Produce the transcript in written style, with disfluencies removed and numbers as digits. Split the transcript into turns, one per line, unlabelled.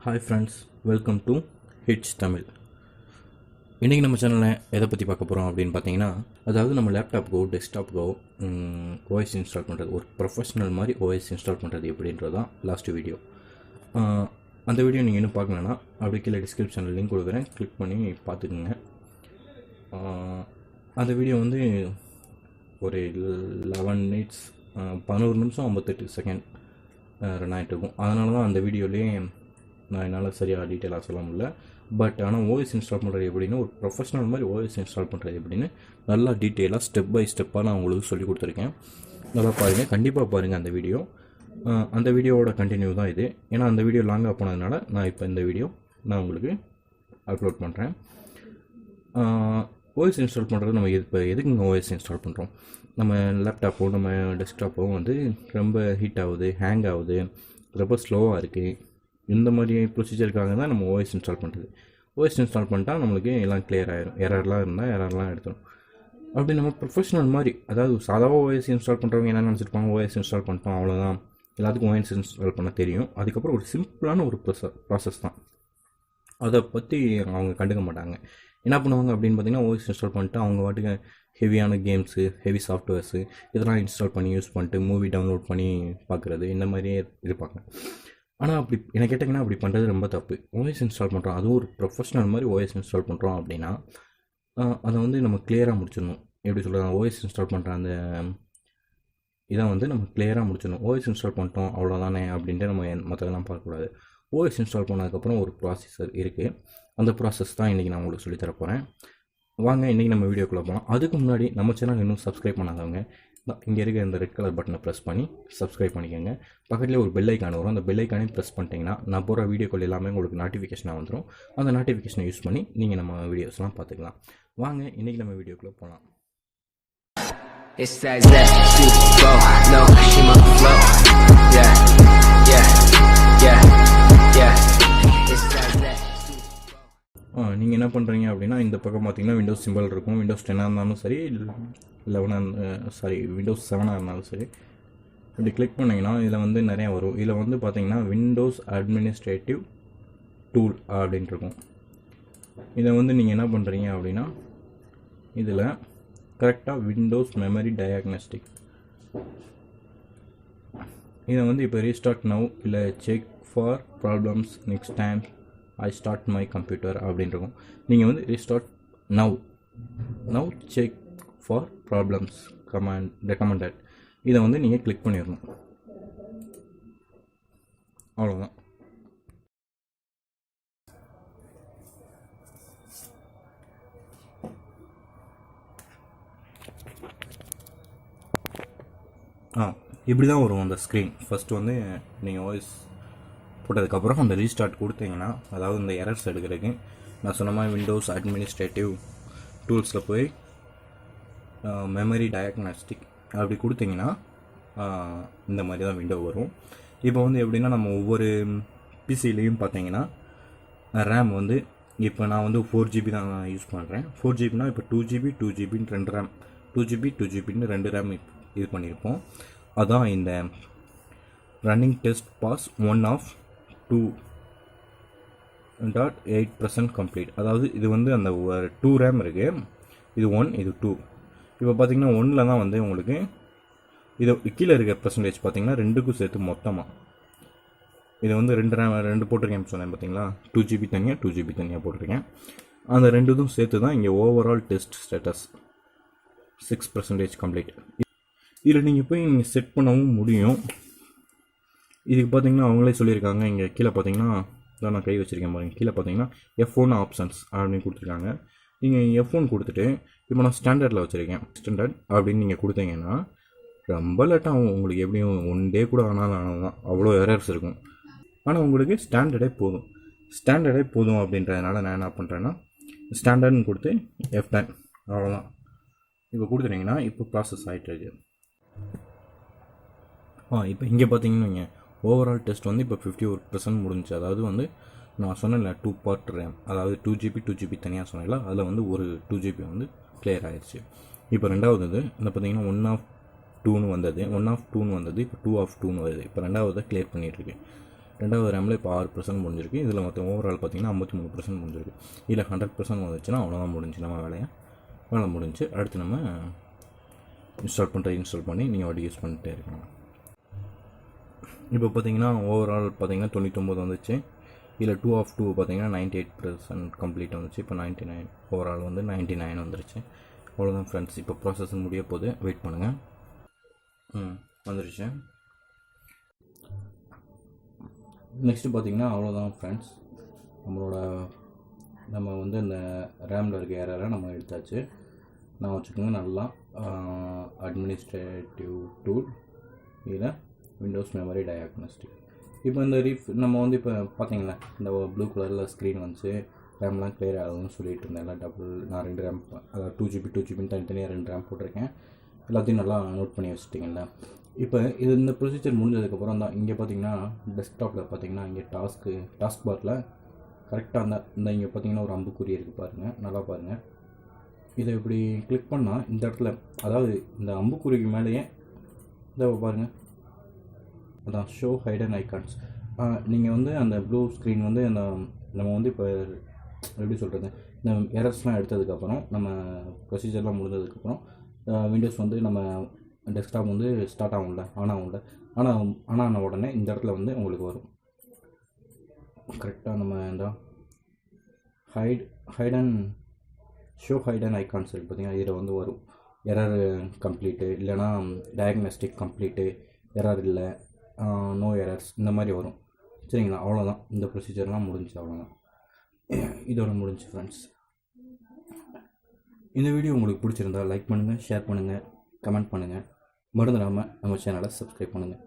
Hi friends, welcome to hits Tamil. இன்றைக்கி நம்ம சேனலில் எதை பற்றி பார்க்க போகிறோம் அப்படின்னு பார்த்தீங்கன்னா, அதாவது நம்ம லேப்டாப்புக்கோ டெஸ்க்டாப்புக்கோ ஓஎஸ் இன்ஸ்டால் பண்ணுறது, ஒரு ப்ரொஃபஷ்னல் மாதிரி ஓஎஸ் இன்ஸ்டால் பண்ணுறது எப்படின்றது தான் லாஸ்ட்டு வீடியோ. அந்த வீடியோ நீங்கள் இன்னும் பார்க்கலன்னா அப்படி கீழே டிஸ்கிரிப்ஷனில் லிங்க் கொடுக்குறேன், கிளிக் பண்ணி பார்த்துக்குங்க. அந்த வீடியோ வந்து ஒரு 11 மினிட்ஸ் 11 நிமிஷம் 58 செகண்ட் ரன் ஆகிட்டு இருக்கும். அதனால தான் அந்த வீடியோலேயே நான் என்னால் சரியாக டீட்டெயிலாக சொல்ல முடியல. பட் ஆனால் ஓஎஸ் இன்ஸ்டால் பண்ணுறது எப்படின்னு, ஒரு ப்ரொஃபஷ்னல் மாதிரி ஓஎஸ் இன்ஸ்டால் பண்ணுறது எப்படின்னு நல்லா டீட்டெயிலாக ஸ்டெப் பை ஸ்டெப்பாக நான் உங்களுக்கு சொல்லி கொடுத்துருக்கேன். நல்லா பாருங்கள், கண்டிப்பாக பாருங்கள் அந்த வீடியோ. அந்த வீடியோவோட கண்டினியூ தான் இது. ஏன்னா அந்த வீடியோ லாங்காக போனதுனால நான் இப்போ இந்த வீடியோ நான் உங்களுக்கு அப்லோட் பண்ணுறேன். ஓஎஸ் இன்ஸ்டால் பண்ணுறது நம்ம இப்போ எதுக்குங்க ஓஎஸ் இன்ஸ்டால் பண்ணுறோம்? நம்ம லேப்டாப்போ நம்ம டெஸ்க்டாப்போ வந்து ரொம்ப ஹீட் ஆகுது, ஹேங் ஆகுது, ரொம்ப ஸ்லோவாக இருக்குது. இந்த மாதிரி ப்ரொசீஜருக்காக தான் நம்ம ஓஎஸ் இன்ஸ்டால் பண்ணுறது. ஓஎஸ் இன்ஸ்டால் பண்ணிட்டா நம்மளுக்கு எல்லாம் கிளியர் ஆகிடும். எரர்லாம் இருந்தால் எரர்லாம் எடுத்துடும். அப்படி நம்ம ப்ரொஃபஷ்னல் மாதிரி, அதாவது சாதாரண ஓஎஸ் இன்ஸ்டால் பண்ணுறவங்க என்ன நினச்சிருப்பாங்க, ஓஎஸ் இன்ஸ்டால் பண்ணிட்டோம் அவ்வளோதான், எல்லாத்துக்கும் ஓஎஸ் இன்ஸ்டால் பண்ண தெரியும், அதுக்கப்புறம் ஒரு சிம்பிளான ஒரு ப்ராசஸ் தான், அதை பற்றி அவங்க கண்டுக்க மாட்டாங்க. என்ன பண்ணுவாங்க அப்படின்னு பார்த்தீங்கன்னா, ஓஎஸ் இன்ஸ்டால் பண்ணிட்டு அவங்க வாட்டுக்கு ஹெவியான கேம்ஸு, ஹெவி சாஃப்ட்வேர்ஸு இதெல்லாம் இன்ஸ்டால் பண்ணி யூஸ் பண்ணிட்டு மூவி டவுன்லோட் பண்ணி பார்க்குறது, இந்த மாதிரியே இருப்பாங்க. ஆனால் அப்படி என்ன கேட்டிங்கன்னா, அப்படி பண்ணுறது ரொம்ப தப்பு. ஓஎஸ் இன்ஸ்டால் பண்ணுறோம், அதுவும் ஒரு ப்ரொஃபஷ்னல் மாதிரி ஓஎஸ் இன்ஸ்டால் பண்ணுறோம் அப்படின்னா அதை வந்து நம்ம கிளியராக முடிச்சிடணும். எப்படி சொல்கிறது, ஓஎஸ் இன்ஸ்டால் பண்ணுற அந்த இதை வந்து நம்ம கிளியராக முடிச்சிடணும். ஓஎஸ் இன்ஸ்டால் பண்ணிட்டோம் அவ்வளோதானே அப்படின்ட்டு நம்ம மற்றதெல்லாம் பார்க்கக்கூடாது. ஓஎஸ் இன்ஸ்டால் பண்ணதுக்கப்புறம் ஒரு ப்ராசஸர் இருக்குது. அந்த ப்ராசஸ் தான் இன்றைக்கி நான் உங்களுக்கு சொல்லித்தர போகிறேன். வாங்க இன்றைக்கி நம்ம வீடியோக்குள்ளே போகலாம். அதுக்கு முன்னாடி நம்ம சேனல் இன்னும் சப்ஸ்கிரைப் பண்ணாதவங்க இங்கே இருக்க இந்த ரெட் கலர் பட்டனை ப்ரெஸ் பண்ணி சப்ஸ்கிரைப் பண்ணிக்கோங்க. பக்கத்துலேயே ஒரு பெல் ஐக்கான் வரும், அந்த பெல் ஐக்கானே ப்ரெஸ் பண்ணிட்டீங்கன்னா நான் போகிற வீடியோக்கள் எல்லாமே உங்களுக்கு நோட்டிஃபிகேஷனாக வந்துடும். அந்த நோட்டிஃபிகேஷனை யூஸ் பண்ணி நீங்கள் நம்ம வீடியோஸ்லாம் பார்த்துக்கலாம். வாங்க இன்றைக்கி நம்ம வீடியோக்குள்ளே போகலாம். நீங்கள் என்ன பண்ணுறீங்க அப்படின்னா, இந்த பக்கம் பார்த்தீங்கன்னா விண்டோஸ் சிம்பிள் இருக்கும். விண்டோஸ் 10 இருந்தாலும் சரி, விண்டோஸ் 7 இருந்தாலும் சரி, இப்படி கிளிக் பண்ணிங்கன்னா இதில் வந்து நிறையா வரும். இதில் வந்து பார்த்தீங்கன்னா விண்டோஸ் அட்மினிஸ்ட்ரேட்டிவ் டூல் அப்படின்ட்டு இருக்கும். இதை வந்து நீங்கள் என்ன பண்ணுறீங்க அப்படின்னா, இதில் கரெக்டாக விண்டோஸ் மெமரி டயக்னஸ்டிக், இதை வந்து இப்போ ரீஸ்டார்ட் நவ் இல்லை check for problems next time I start my computer அப்படின்ட்டுருக்கும். நீங்கள் வந்து restart now check for problems recommended, இதை வந்து நீங்கள் கிளிக் பண்ணிடணும். அவ்வளோதான். இப்படி தான் வரும் அந்த ஸ்க்ரீன். ஃபஸ்ட்டு வந்து நீங்கள் வாய்ஸ் போட்டதுக்கப்புறம் அந்த ரீஸ்டார்ட் கொடுத்தீங்கன்னா, அதாவது இந்த எரர்ஸ் எடுக்கிறதுக்கு நான் சொன்ன மாதிரி விண்டோஸ் அட்மினிஸ்ட்ரேட்டிவ் டூல்ஸில் போய் மெமரி டயக்னாஸ்டிக் அப்படி கொடுத்தீங்கன்னா இந்த மாதிரி தான் விண்டோ வரும். இப்போ வந்து எப்படின்னா, நம்ம ஒவ்வொரு பிசிலையும் பார்த்தீங்கன்னா ரேம் வந்து இப்போ நான் வந்து 4GB தான் யூஸ் பண்ணுறேன். 4GBனா இப்போ 2GB 2GBன்னு 2 ரேம், 2GB 2GBன்னு 2 ரேம் இது பண்ணியிருப்போம். அதான் இந்த running test pass 1 of 2.8% complete. அதாவது இது வந்து அந்த 2 ரேம் இருக்குது, இது 1 இது 2. இப்போ பார்த்தீங்கன்னா 1ல் தான் வந்து உங்களுக்கு இது கீழே இருக்க பர்சன்டேஜ் பார்த்தீங்கன்னா 2க்கும் சேர்த்து மொத்தமாக இது வந்து 2 ரேம் 2 போட்டிருக்கேன் சொன்னேன் பார்த்தீங்களா. 2GB தனியாக 2GB தனியாக போட்டிருக்கேன். அந்த 2ம் சேர்த்து தான் இங்கே ஓவரால் டெஸ்ட் ஸ்டேட்டஸ் 6% கம்ப்ளீட். இதில் நீங்கள் போய் நீங்கள் செட் பண்ணவும் முடியும். இதுக்கு பார்த்தீங்கன்னா அவங்களே சொல்லியிருக்காங்க. இங்கே கீழே பார்த்தீங்கன்னா தான் நான் கை வச்சுருக்கேன் பாருங்கள், கீழே பார்த்தீங்கன்னா F1 ஆப்ஷன்ஸ் அப்படின்னு கொடுத்துருக்காங்க. நீங்கள் F1 கொடுத்துட்டு இப்போ நான் ஸ்டாண்டர்டில் வச்சுருக்கேன், ஸ்டாண்டர்ட் அப்படின்னு நீங்கள் கொடுத்தீங்கன்னா ரொம்ப லேட்டாக ஆகும். உங்களுக்கு எப்படியும் 1 டே கூட ஆனாலும் தான், அவ்வளோ எரர்ஸ் இருக்கும். ஆனால் உங்களுக்கு ஸ்டாண்டர்டே போதும் அப்படின்றதுனால நான் என்ன பண்ணுறேன்னா, ஸ்டாண்டர்ட்னு கொடுத்து F10 அவ்வளோதான். இப்போ கொடுத்துட்டிங்கன்னா இப்போ ப்ராசஸ் ஆகிட்டு இருக்கு. இப்போ இங்கே பார்த்தீங்கன்னா ஓவரால் டெஸ்ட் வந்து இப்போ 51% முடிஞ்சிச்சு. அதாவது வந்து நான் சொன்னேன்ல 2 பார்ட் ரேம், அதாவது 2GB தனியாக சொன்னேன்ல, அதில் வந்து ஒரு 2GB வந்து கிளியர் ஆகிடுச்சு. இப்போ ரெண்டாவது இது இந்த பார்த்தீங்கன்னா 1 ஆஃப் 2ன்னு வந்தது, 1 ஆஃப் 2ன்னு வந்தது, இப்போ 2 ஆஃப் 2ன்னு வருது. இப்போ ரெண்டாவது கிளியர் பண்ணிகிட்ருக்கு. ரெண்டாவது ரேமில் இப்போ 6% முடிஞ்சிருக்கு. இதில் மொத்தம் ஓவரால் பார்த்திங்கன்னா 53% முடிஞ்சிருக்கு. இதில் 100% வந்துச்சுன்னா அவ்வளோதான் முடிஞ்சு நம்ம வேலை முடிஞ்சு. அடுத்து நம்ம இன்ஸ்டால் பண்ணி நீங்கள் வாட்டி யூஸ் பண்ணிகிட்டே இருக்கலாம். இப்போ பார்த்தீங்கன்னா ஓவரால் பார்த்தீங்கன்னா 99 வந்துச்சு. இதில் 2 of 2 பார்த்தீங்கன்னா 98% கம்ப்ளீட் வந்துச்சு. இப்போ 99 ஓவரால் வந்து 99 வந்துருச்சு. அவ்வளோதான் ஃப்ரெண்ட்ஸ். இப்போ ப்ராசஸ் முடிய போது வெயிட் பண்ணுங்கள். வந்துருச்சு. நெக்ஸ்ட்டு பார்த்தீங்கன்னா அவ்வளோதான் ஃப்ரெண்ட்ஸ். நம்ம வந்து இந்த ரேமில் இருக்க ஏரரை நம்ம எடுத்தாச்சு. நான் வச்சுக்கோங்க நல்லா அட்மினிஸ்ட்ரேட்டிவ் டூல், இதில் விண்டோஸ் மெமரி டயக்னோஸ்டிக். இப்போ இந்த நம்ம வந்து இப்போ பார்த்தீங்களா இந்த ப்ளூ கலரில் ஸ்க்ரீன் வந்துச்சு, ரேம்லாம் கிளியர் ஆகுதுன்னு சொல்லிட்டு இருந்தேன். எல்லாம் நான் 2 ரேம், அதாவது 2GB தனித்தனியாக 2 ரேம் போட்டிருக்கேன். எல்லாத்தையும் நல்லா நோட் பண்ணி வச்சுட்டிங்களா. இப்போ இந்த ப்ரொசீஜர் முடிஞ்சதுக்கப்புறம் தான் இங்கே பார்த்தீங்கன்னா டெஸ்க்டாப்பில் பார்த்தீங்கன்னா இங்கே டாஸ்க் பாரில் கரெக்டாக இந்த இங்கே பார்த்தீங்கன்னா ஒரு அம்புக்குறி இருக்குது பாருங்கள், நல்லா பாருங்கள். இதை இப்படி கிளிக் பண்ணால் இந்த இடத்துல, அதாவது இந்த அம்புக்குறிக்கு மேலேயே இதை பாருங்கள், அதான் ஷோ ஹைடன் ஐகான்ஸ். நீங்கள் வந்து அந்த ப்ளூ ஸ்க்ரீன் வந்து அந்த நம்ம வந்து இப்போ எப்படி சொல்கிறது, இந்த எரர்ஸ்லாம் எடுத்ததுக்கப்புறம் நம்ம ப்ரொசீஜர்லாம் முடிஞ்சதுக்கப்புறம் விண்டோஸ் வந்து நம்ம டெஸ்க்டாப் வந்து ஸ்டார்ட் ஆகும்ல, ஆன் ஆன உடனே இந்த இடத்துல வந்து உங்களுக்கு வரும். கரெக்டாக நம்ம இந்த ஷோ ஹைடன் ஐகான்ஸ் இருக்குது பார்த்தீங்கன்னா, இதில் வந்து வரும் எரர் கம்ப்ளீட்டு, இல்லைனா டயக்னோஸ்டிக் கம்ப்ளீட்டு, எரர் இல்லை, நோ எரர்ஸ், இந்த மாதிரி வரும். சரிங்களா, அவ்வளோதான். இந்த ப்ரொசீஜர்லாம் முடிஞ்சு, அவ்வளோதான். இதோட முடிஞ்சு ஃப்ரெண்ட்ஸ். இந்த வீடியோ உங்களுக்கு பிடிச்சிருந்தா லைக் பண்ணுங்கள், ஷேர் பண்ணுங்கள், கமெண்ட் பண்ணுங்கள். மறந்துடாமல் நம்ம சேனலை சப்ஸ்கிரைப் பண்ணுங்கள்.